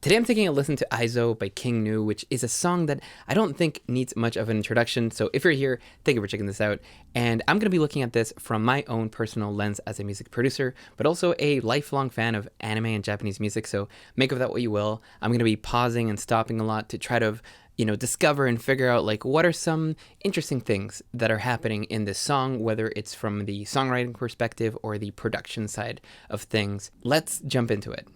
Today I'm taking a listen to AIZO by King Gnu, which is a song that I don't think needs much of an introduction. So if you're here, thank you for checking this out. And I'm going to be looking at this from my own personal lens as a music producer, but also a lifelong fan of anime and Japanese music. So make of that what you will. I'm going to be pausing and stopping a lot to try to discover and figure out like what are some interesting things that are happening in this song, whether it's from the songwriting perspective or the production side of things. Let's jump into it.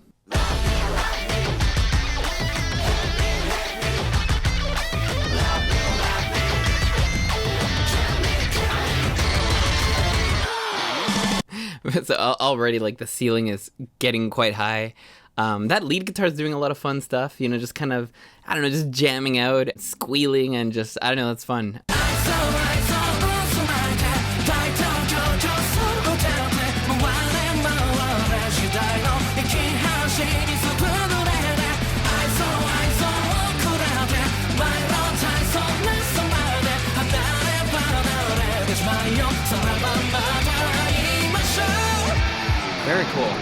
So already like the ceiling is getting quite high. That lead guitar is doing a lot of fun stuff, just kind of, I don't know, just jamming out, squealing, and just, I don't know, that's fun. Very cool.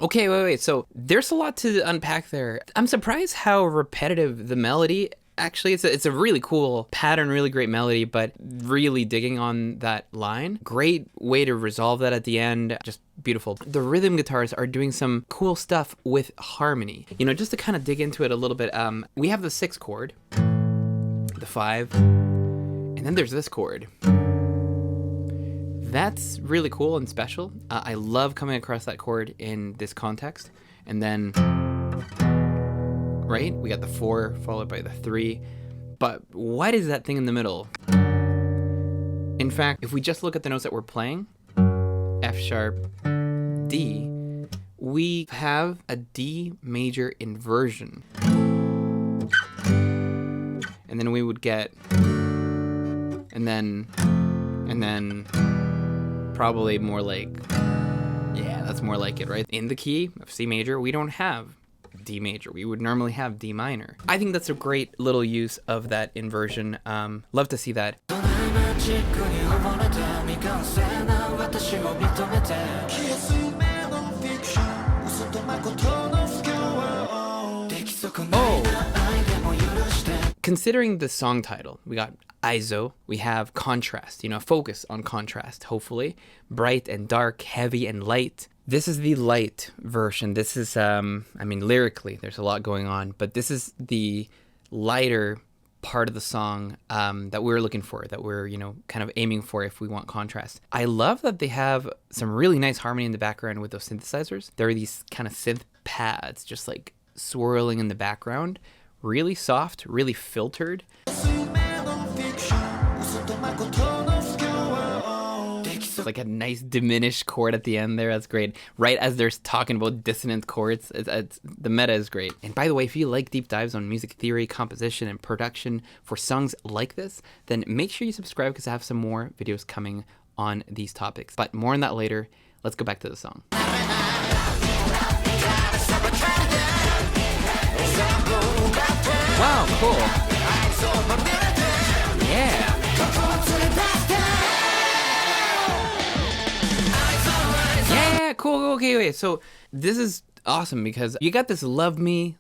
Okay, wait. So there's a lot to unpack there. I'm surprised how repetitive the melody actually is. It's a really cool pattern, really great melody, but really digging on that line. Great way to resolve that at the end. Just beautiful. The rhythm guitars are doing some cool stuff with harmony. Just to kind of dig into it a little bit, we have the 6 chord, the 5, and then there's this chord. That's really cool and special. I love coming across that chord in this context. And then, right, we got the 4 followed by the 3. But what is that thing in the middle? In fact, if we just look at the notes that we're playing, F sharp, D, we have a D major inversion. And then we would get, and then, probably more like, yeah, that's more like it, right? In the key of C major, we don't have D major. We would normally have D minor. I think that's a great little use of that inversion. Love to see that. Considering the song title, we got AIZO, we have contrast, focus on contrast, hopefully. Bright and dark, heavy and light. This is the light version. This is, lyrically, there's a lot going on, but this is the lighter part of the song that we're looking for, that we're, kind of aiming for if we want contrast. I love that they have some really nice harmony in the background with those synthesizers. There are these kind of synth pads just like swirling in the background. Really soft, really filtered. Like a nice diminished chord at the end there. That's great. Right as they're talking about dissonant chords, the meta is great. And by the way, if you like deep dives on music theory, composition, and production for songs like this, then make sure you subscribe because I have some more videos coming on these topics. But more on that later. Let's go back to the song. Wow, cool. Yeah. Yeah, cool. Okay. So this is awesome because you got this love me,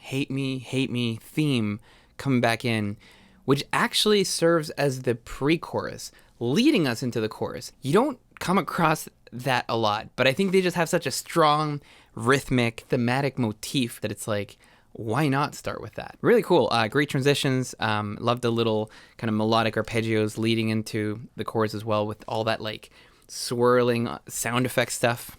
hate me theme coming back in, which actually serves as the pre-chorus, leading us into the chorus. You don't come across that a lot, but I think they just have such a strong rhythmic, thematic motif that it's like, why not start with that? Really cool. Great transitions. Love the little kind of melodic arpeggios leading into the chorus as well with all that like swirling sound effect stuff.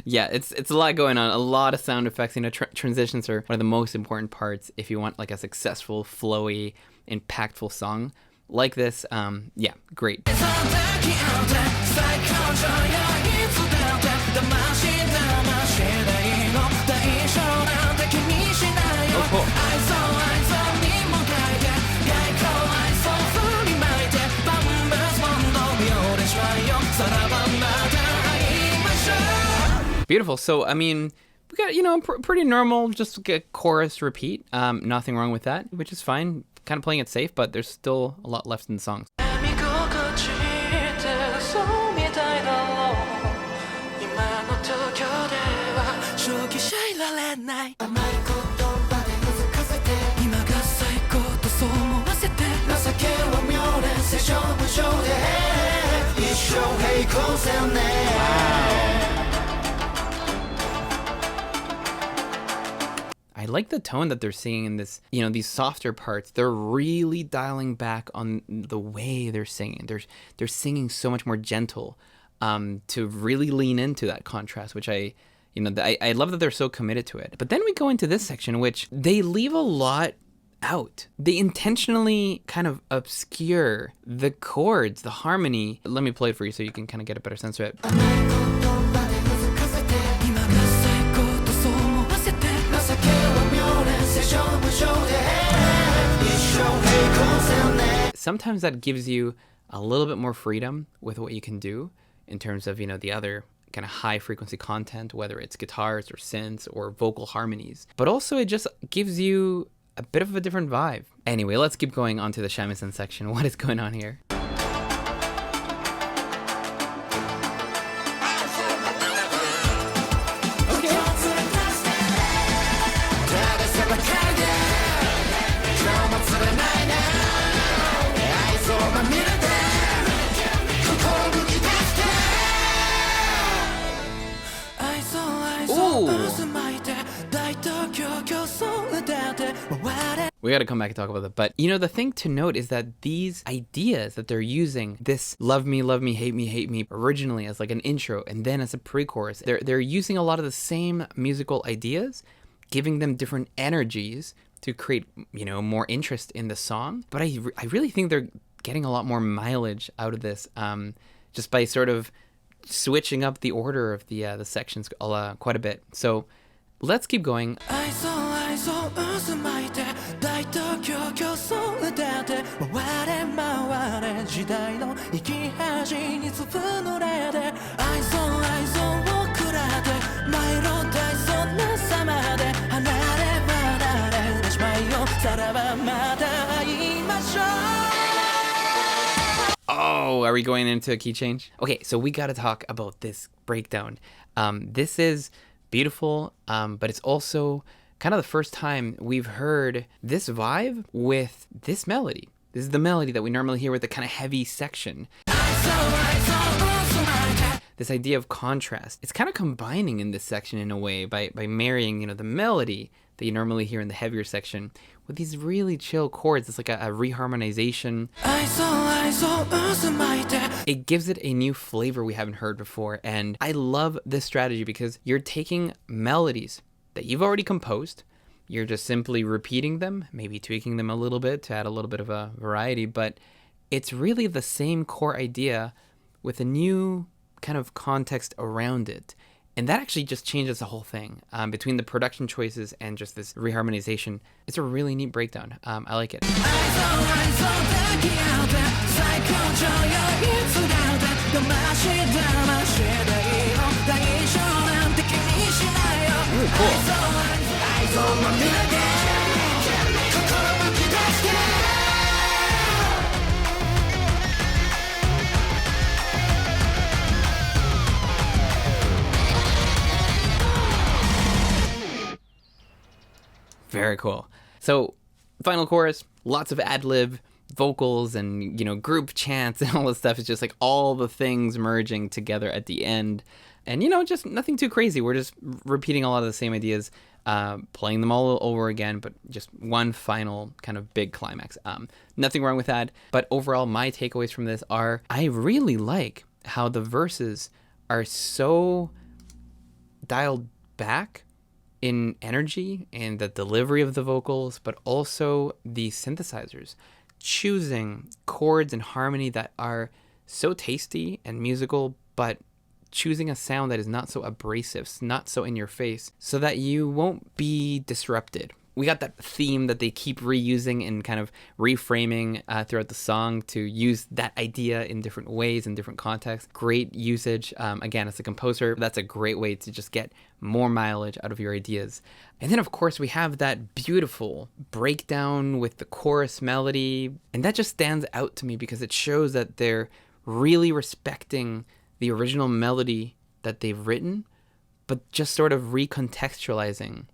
Yeah, it's a lot going on. A lot of sound effects. Transitions are one of the most important parts if you want like a successful, flowy, impactful song like this. Yeah, great. Oh, cool. Beautiful. So, we got, pretty normal, just a chorus repeat. Nothing wrong with that, which is fine. Kind of playing it safe, but there's still a lot left in the song. ない甘い言葉で難せて今が最高とそう思わせて情けは妙で正常無常で一生平行線ね I like the tone that they're singing in this, you know, these softer parts. They're really dialing back on the way they're singing. They're singing so much more gentle, to really lean into that contrast, which I love that they're so committed to it. But then we go into this section, which they leave a lot out. They intentionally kind of obscure the chords, the harmony. Let me play it for you so you can kind of get a better sense of it. Sometimes that gives you a little bit more freedom with what you can do in terms of, you know, the other kind of high frequency content, whether it's guitars or synths or vocal harmonies. But also it just gives you a bit of a different vibe. Anyway, let's keep going on to the shamisen section. What is going on here? We got to come back and talk about that. But, you know, the thing to note is that these ideas that they're using, this love me, hate me, originally as like an intro and then as a pre-chorus, they're using a lot of the same musical ideas, giving them different energies to create, you know, more interest in the song. But I really think they're getting a lot more mileage out of this, just by sort of switching up the order of the sections quite a bit. So let's keep going. Oh, are we going into a key change? Okay, so we got to talk about this breakdown. This is beautiful, but it's also kind of the first time we've heard this vibe with this melody. This is the melody that we normally hear with the kind of heavy section. This idea of contrast, it's kind of combining in this section in a way by marrying, you know, the melody that you normally hear in the heavier section with these really chill chords. It's like a reharmonization. It gives it a new flavor we haven't heard before, and I love this strategy because you're taking melodies that you've already composed, you're just simply repeating them, maybe tweaking them a little bit to add a little bit of a variety, but it's really the same core idea with a new kind of context around it. And that actually just changes the whole thing. Between the production choices and just this reharmonization, it's a really neat breakdown. I like it. Ooh, cool. Very cool. So, final chorus, lots of ad-lib, vocals, and, you know, group chants and all this stuff. It's just like all the things merging together at the end. And, you know, just nothing too crazy. We're just repeating a lot of the same ideas, playing them all over again, but just one final kind of big climax. Nothing wrong with that. But overall, my takeaways from this are, I really like how the verses are so dialed back in energy and the delivery of the vocals, but also the synthesizers choosing chords and harmony that are so tasty and musical, but choosing a sound that is not so abrasive, not so in your face, so that you won't be disrupted. We got that theme that they keep reusing and kind of reframing throughout the song to use that idea in different ways, in different contexts. Great usage. Again, as a composer, that's a great way to just get more mileage out of your ideas. And then, of course, we have that beautiful breakdown with the chorus melody. And that just stands out to me because it shows that they're really respecting the original melody that they've written, but just sort of recontextualizing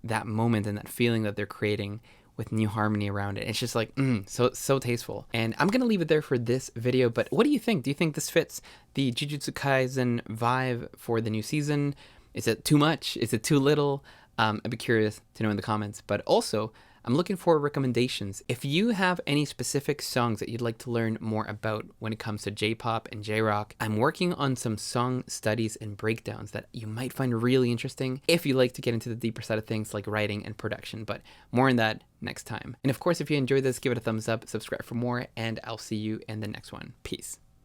that moment and that feeling that they're creating with new harmony around it. It's just like, so tasteful. And I'm gonna leave it there for this video, but what do you think? Do you think this fits the Jujutsu Kaisen vibe for the new season? Is it too much? Is it too little? I'd be curious to know in the comments. But also, I'm looking for recommendations. If you have any specific songs that you'd like to learn more about when it comes to J-pop and J-rock, I'm working on some song studies and breakdowns that you might find really interesting if you like to get into the deeper side of things like writing and production, but more on that next time. And of course, if you enjoyed this, give it a thumbs up, subscribe for more, and I'll see you in the next one. Peace.